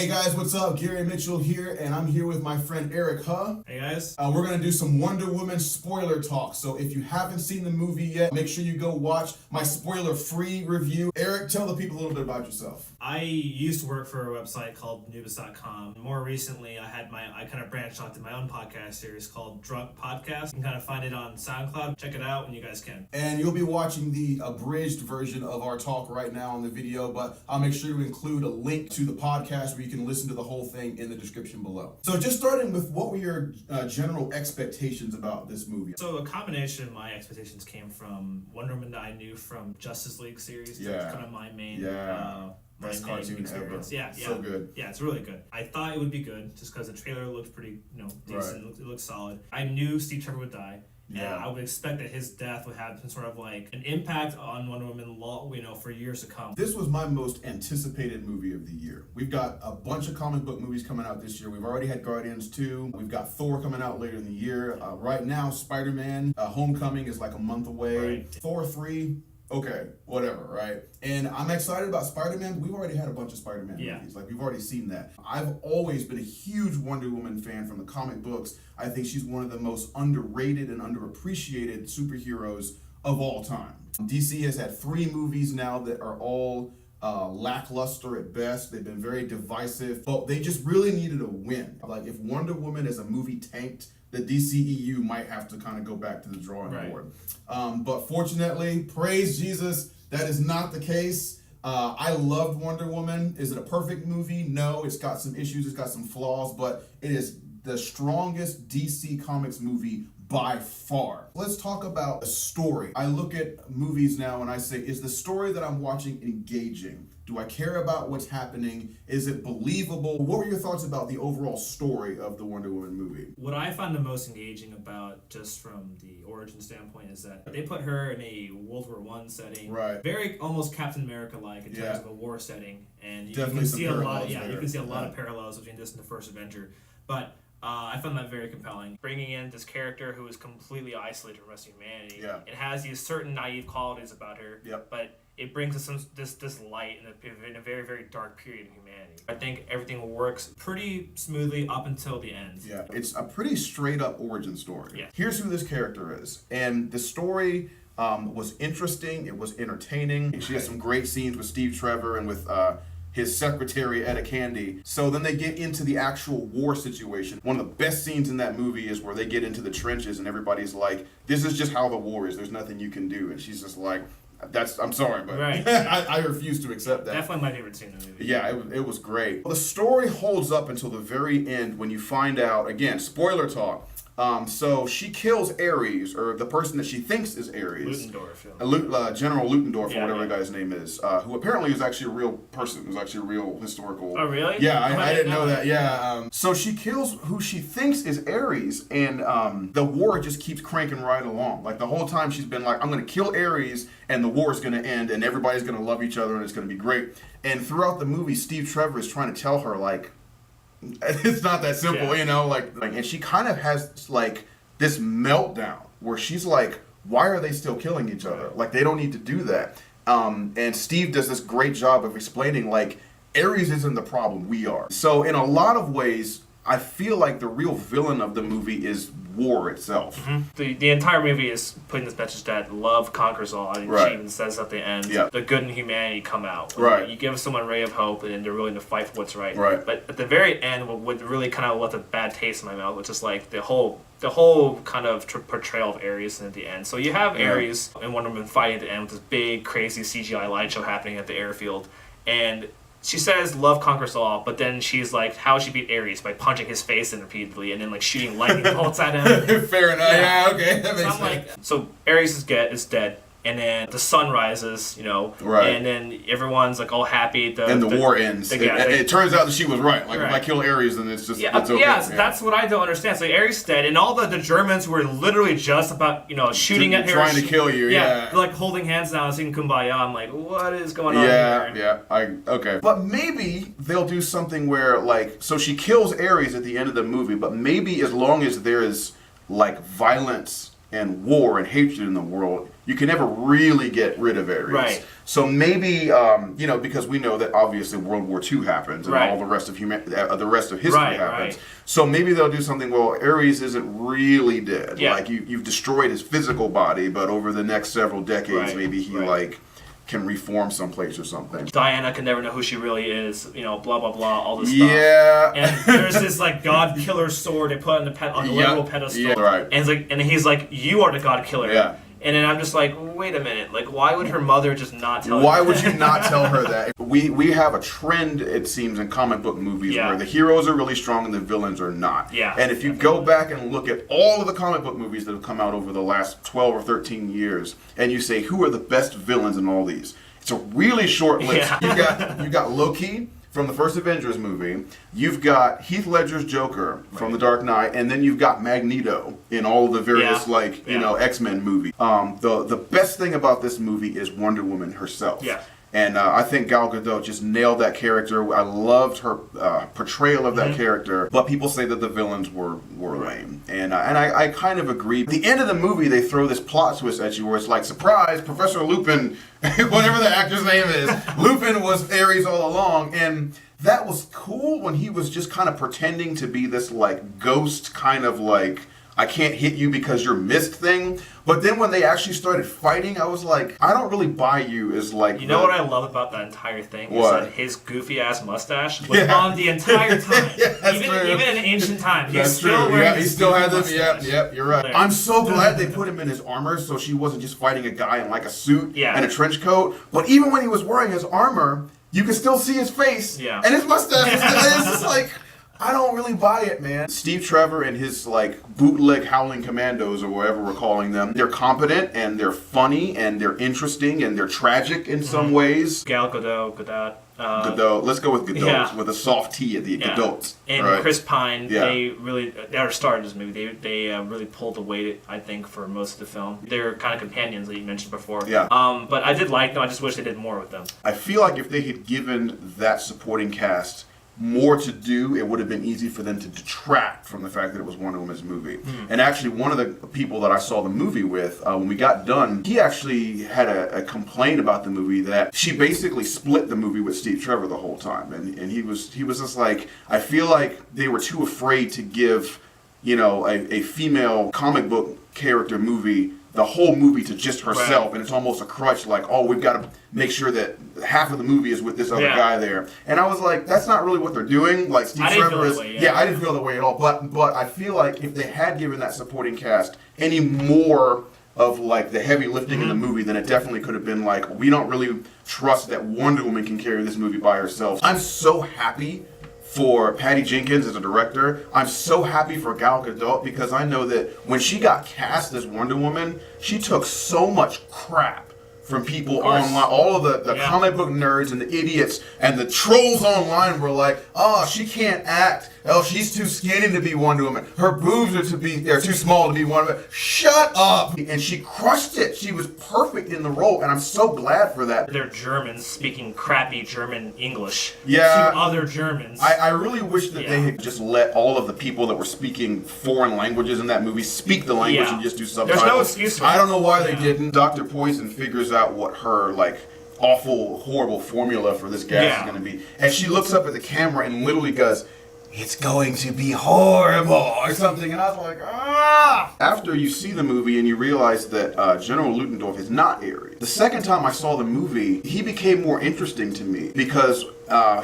Hey guys, what's up? Gary Mitchell here, and I'm here with my friend Eric Huh. Hey guys. We're going to do some Wonder Woman spoiler talk. So if you haven't seen the movie yet, make sure you go watch my spoiler-free review. Eric, tell the people a little bit about yourself. I used to work for a website called Nubis.com. More recently, I kind of branched off to my own podcast series called Drunk Podcast. You can kind of find it on SoundCloud. Check it out when you guys can. And you'll be watching the abridged version of our talk right now on the video, but I'll make sure to include a link to the podcast where you can listen to the whole thing in the description below. So just starting with, what were your general expectations about this movie? So a combination of my expectations came from Wonder Woman that I knew from Justice League series. Yeah. That's kind of my main best cartoon experience. ever. Yeah, So good. Yeah, it's really good. I thought it would be good just because the trailer looked pretty, decent. Right. It looked solid. I knew Steve Trevor would die. Yeah. And I would expect that his death would have some sort of like an impact on Wonder Woman for years to come. This was my most anticipated movie of the year. We've got a bunch of comic book movies coming out this year. We've already had Guardians 2. We've got Thor coming out later in the year. Right now, Spider-Man Homecoming is like a month away. Right. Thor 3. Okay, whatever, right? And I'm excited about Spider-Man. We've already had a bunch of Spider-Man movies. Like, we've already seen that. I've always been a huge Wonder Woman fan from the comic books. I think she's one of the most underrated and underappreciated superheroes of all time. DC has had 3 movies now that are all lackluster at best. They've been very divisive, but they just really needed a win. Like, if Wonder Woman as a movie tanked, the DCEU might have to kind of go back to the drawing board. But fortunately, praise Jesus, that is not the case. I loved Wonder Woman. Is it a perfect movie? No, it's got some issues, it's got some flaws, but it is the strongest DC Comics movie by far. Let's talk about a story. I look at movies now and I say, is the story that I'm watching engaging? Do I care about what's happening? Is it believable? What were your thoughts about the overall story of the Wonder Woman movie? What I find the most engaging about, just from the origin standpoint, is that they put her in a World War I setting, right? Very almost Captain America-like in terms of a war setting, and you Definitely can see a lot. There. You can see a lot of parallels between this and the first Avenger, but. I found that very compelling. Bringing in this character who is completely isolated from the rest of humanity. Yeah. It has these certain naive qualities about her, but it brings us this light in a very, very dark period of humanity. I think everything works pretty smoothly up until the end. Yeah, it's a pretty straight up origin story. Yeah. Here's who this character is. And the story was interesting. It was entertaining. She has some great scenes with Steve Trevor and with his secretary, Etta Candy. So then they get into the actual war situation. One of the best scenes in that movie is where they get into the trenches and everybody's like, this is just how the war is. There's nothing you can do. And she's just like, I'm sorry, but right. I refuse to accept that. Definitely my favorite scene in the movie. Yeah, it was great. The story holds up until the very end when you find out, again, spoiler talk. So she kills Ares, or the person that she thinks is Ares. Ludendorff. General Ludendorff, or whatever the guy's name is, who apparently is actually a real person, who's actually a real historical. Oh, really? Yeah, I didn't know that. Yeah. So she kills who she thinks is Ares, and the war just keeps cranking right along. Like, the whole time she's been like, I'm going to kill Ares, and the war is going to end, and everybody's going to love each other, and it's going to be great. And throughout the movie, Steve Trevor is trying to tell her, like, it's not that simple, and she kind of has like this meltdown where she's like, why are they still killing each other? Like, they don't need to do that. And Steve does this great job of explaining, like, Ares isn't the problem, we are. So in a lot of ways, I feel like the real villain of the movie is war itself. Mm-hmm. The entire movie is putting this message that love conquers all, and she even says at the end, the good in humanity come out. Right. You give someone a ray of hope, and they're willing to fight for what's right. Right. But at the very end, what really kind of left a bad taste in my mouth, which is like the whole kind of portrayal of Ares at the end. So you have Ares and Wonder Woman fighting at the end with this big, crazy CGI light show happening at the airfield, and she says love conquers all, but then she's like, how would she beat Ares? By punching his face in repeatedly and then like shooting lightning bolts at him. Fair enough. Yeah, okay. That makes sense. So Ares is dead. And then the sun rises, and then everyone's like all happy. And the war ends. It turns out that she was right. Like, if I kill Ares, then it's just it's okay. That's what I don't understand. So Ares is dead, and all the Germans were literally just about shooting at her, trying to kill you. They're like holding hands now and singing Kumbaya. I'm like, what is going on here? Okay. But maybe they'll do something where, like, so she kills Ares at the end of the movie, but maybe as long as there is like violence and war and hatred in the world, you can never really get rid of Ares. Right. So maybe because we know that obviously World War II happens and all the rest of the rest of history happens. Right. So maybe they'll do something. Well, Ares isn't really dead. Yeah. Like you've destroyed his physical body, but over the next several decades, maybe he can reform someplace or something. Diana can never know who she really is, blah blah blah, all this stuff. Yeah. And there's this like god killer sword they put on the literal pedestal. Yeah, right. And he's like, you are the god killer. Yeah. And then I'm just like, wait a minute, like why would her mother just not tell her? Why would you not tell her that? We have a trend, it seems, in comic book movies where the heroes are really strong and the villains are not. Yeah. And if you go back and look at all of the comic book movies that have come out over the last 12 or 13 years, and you say, who are the best villains in all these? It's a really short list. Yeah. You got Loki from the first Avengers movie. You've got Heath Ledger's Joker from The Dark Knight, and then you've got Magneto in all of the various X-Men movies. The best thing about this movie is Wonder Woman herself. Yeah. And I think Gal Gadot just nailed that character. I loved her portrayal of that character. But people say that the villains were lame. And I kind of agree. At the end of the movie, they throw this plot twist at you where it's like, surprise, Professor Lupin, whatever the actor's name is, Lupin was Ares all along. And that was cool when he was just kind of pretending to be this like ghost kind of like, I can't hit you because you're mist thing. But then when they actually started fighting, I was like, I don't really buy you as like... You know what I love about that entire thing? What? Is that his goofy-ass mustache was on the entire time. Even in ancient times. That's true. Yeah, he still had them. Yep, you're right. I'm so glad they put him in his armor so she wasn't just fighting a guy in like a suit and a trench coat. But even when he was wearing his armor, you could still see his face. Yeah. And his mustache. It's just like... I don't really buy it, man. Steve Trevor and his like bootleg Howling Commandos or whatever we're calling them, they're competent and they're funny and they're interesting and they're tragic in some ways. Gal Gadot. Godot. Let's go with Godot with a soft T at the Godot. And Chris Pine, they are stars maybe. They really pulled the weight, I think, for most of the film. They're kind of companions that you mentioned before. Yeah. But I did like them. I just wish they did more with them. I feel like if they had given that supporting cast more to do, it would have been easy for them to detract from the fact that it was Wonder Woman's movie. And actually, one of the people that I saw the movie with, when we got done, he actually had a complaint about the movie that she basically split the movie with Steve Trevor the whole time. And he was just like, I feel like they were too afraid to give, a female comic book character movie the whole movie to just herself, and it's almost a crutch, like, oh, we've got to make sure that half of the movie is with this other guy there. And I was like, that's not really what they're doing. Like, Steve Trevor is... I didn't feel that way at all. But I feel like if they had given that supporting cast any more of, like, the heavy lifting in the movie, then it definitely could have been like, we don't really trust that Wonder Woman can carry this movie by herself. I'm so happy for Patty Jenkins as a director. I'm so happy for Gal Gadot because I know that when she got cast as Wonder Woman, she took so much crap from people online. All of the comic book nerds and the idiots and the trolls online were like, oh, she can't act. Oh, she's too skinny to be Wonder Woman. Her boobs are too small to be Wonder Woman. Shut up! And she crushed it. She was perfect in the role, and I'm so glad for that. They're Germans speaking crappy German English to other Germans. I really wish that they had just let all of the people that were speaking foreign languages in that movie speak the language and just do subtitles. There's no excuse for it. I don't know why they didn't. Dr. Poison figures out what her, like, awful, horrible formula for this gas is going to be. And she looks up at the camera and literally goes, it's going to be horrible, or something. And I was like, ah! After you see the movie and you realize that General Ludendorff is not Ares, the second time I saw the movie, he became more interesting to me because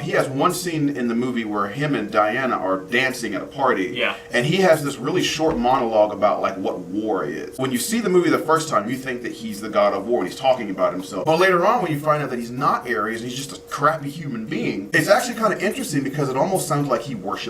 he has one scene in the movie where him and Diana are dancing at a party. Yeah. And he has this really short monologue about like what war is. When you see the movie the first time, you think that he's the god of war and he's talking about himself. But later on when you find out that he's not Ares and he's just a crappy human being, it's actually kind of interesting because it almost sounds like he worships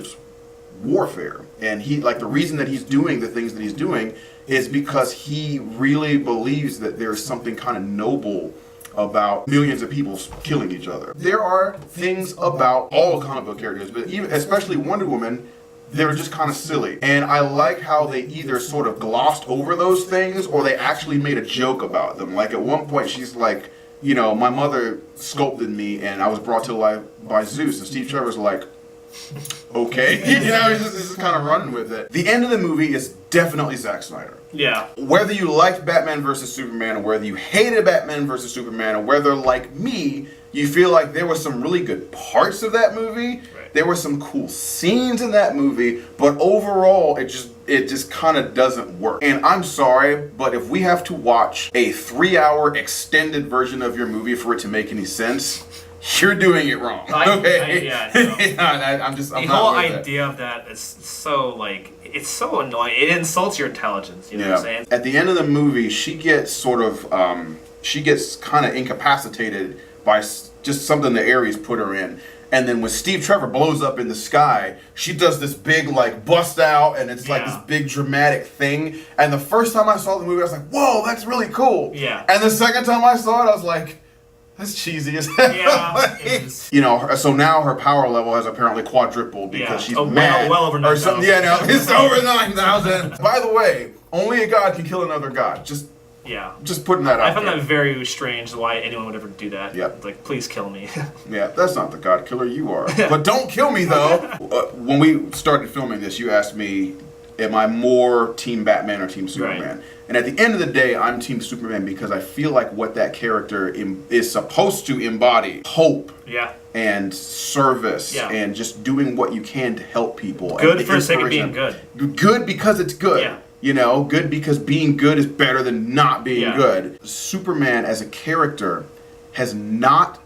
warfare. And he, like, the reason that he's doing the things that he's doing is because he really believes that there's something kind of noble about millions of people killing each other. There are things about all comic book characters, but even especially Wonder Woman, they're just kind of silly. And I like how they either sort of glossed over those things or they actually made a joke about them. Like at one point she's like, my mother sculpted me and I was brought to life by Zeus. And Steve Trevor's like, Okay. He's just kind of running with it. The end of the movie is definitely Zack Snyder. Yeah. Whether you liked Batman vs. Superman, or whether you hated Batman vs. Superman, or whether, like me, you feel like there were some really good parts of that movie, right. There were some cool scenes in that movie, but overall, it just kind of doesn't work. And I'm sorry, but if we have to watch a 3-hour extended version of your movie for it to make any sense, you're doing it wrong. Okay? I'm the whole idea of that is so, like, it's so annoying. It insults your intelligence, you know what I'm saying? At the end of the movie, she gets kind of incapacitated by just something the Ares put her in. And then when Steve Trevor blows up in the sky, she does this big, like, bust out, and it's like this big dramatic thing. And the first time I saw the movie, I was like, whoa, that's really cool. Yeah. And the second time I saw it, I was like, that's cheesy as hell. Yeah, like, you know, so now her power level has apparently quadrupled because she's mad. Well over 9,000. Or something. Yeah, no, it's over 9,000. By the way, only a god can kill another god. Just putting that out I found that very strange why anyone would ever do that. Yeah. Like, please kill me. Yeah, that's not the god killer, you are. But don't kill me, though. When we started filming this, you asked me, am I more Team Batman or Team Superman? Right. And at the end of the day, I'm Team Superman because I feel like what that character is supposed to embody, hope. Yeah. And service, and just doing what you can to help people. Good for the sake of being good. Good because it's good. Yeah. You know, good because being good is better than not being good. Superman as a character has not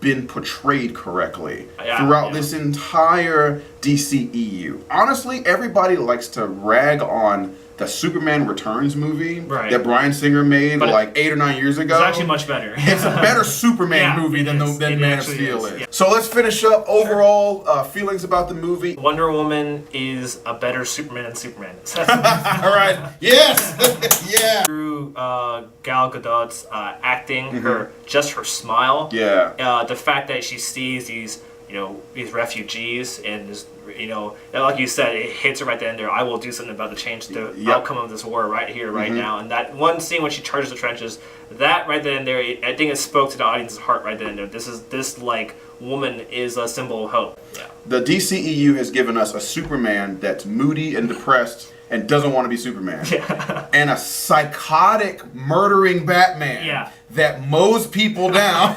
been portrayed correctly throughout this entire DCEU. Honestly, everybody likes to rag on the Superman Returns movie that Bryan Singer made like 8 or 9 years ago. It's actually much better. It's a better Superman movie than Man of Steel is. Yeah. So let's finish up overall feelings about the movie. Wonder Woman is a better Superman than Superman is. All right. Yes. Yeah. Through Gal Gadot's acting, her smile. Yeah. The fact that she sees these refugees and just, like you said, it hits her right then and there. I will do something about to change the outcome of this war right here, right now. And that one scene when she charges the trenches, that right then and there, I think it spoke to the audience's heart right then and there. This woman is a symbol of hope. Yeah. The DCEU has given us a Superman that's moody and depressed and doesn't want to be Superman. Yeah. And a psychotic, murdering Batman that mows people down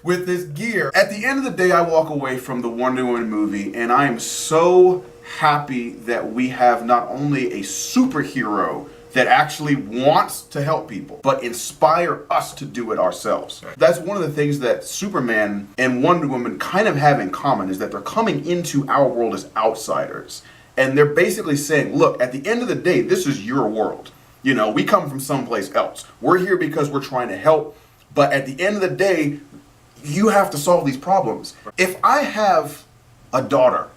with this gear. At the end of the day, I walk away from the Wonder Woman movie, and I am so happy that we have not only a superhero that actually wants to help people, but inspire us to do it ourselves. Right. That's one of the things that Superman and Wonder Woman kind of have in common, is that they're coming into our world as outsiders. And they're basically saying, look, at the end of the day, this is your world. You know, we come from someplace else. We're here because we're trying to help. But at the end of the day, you have to solve these problems. If I have a daughter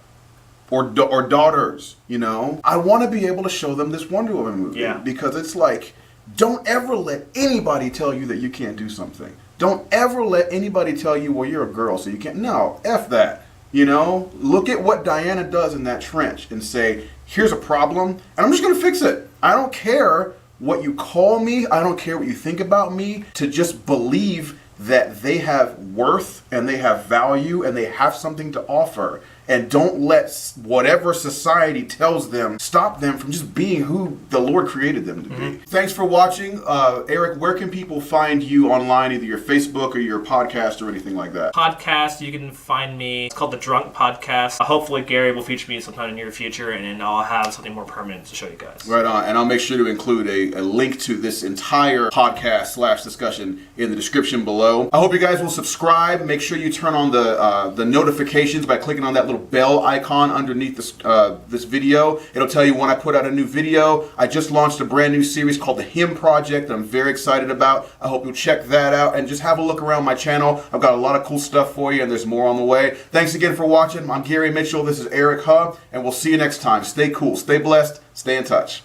or daughters, I want to be able to show them this Wonder Woman movie. Yeah. Because it's like, don't ever let anybody tell you that you can't do something. Don't ever let anybody tell you, well, you're a girl, so you can't. No, F that. Look at what Diana does in that trench and say, here's a problem, and I'm just going to fix it. I don't care what you call me. I don't care what you think about me. To just believe that they have worth and they have value and they have something to offer. And don't let whatever society tells them stop them from just being who the Lord created them to be. Thanks for watching. Eric, where can people find you online, either your Facebook or your podcast or anything like that? Podcast, you can find me. It's called The Drunk Podcast. Hopefully Gary will feature me sometime in the near future, and then I'll have something more permanent to show you guys. Right on. And I'll make sure to include a link to this entire podcast / discussion in the description below. I hope you guys will subscribe. Make sure you turn on the notifications by clicking on that little bell icon underneath this video. It'll tell you when I put out a new video. I just launched a brand new series called The Hymn Project that I'm very excited about. I hope you'll check that out and just have a look around my channel. I've got a lot of cool stuff for you, and there's more on the way. Thanks again for watching. I'm Gary Mitchell. This is Eric Huh, and we'll see you next time. Stay cool, stay blessed, stay in touch.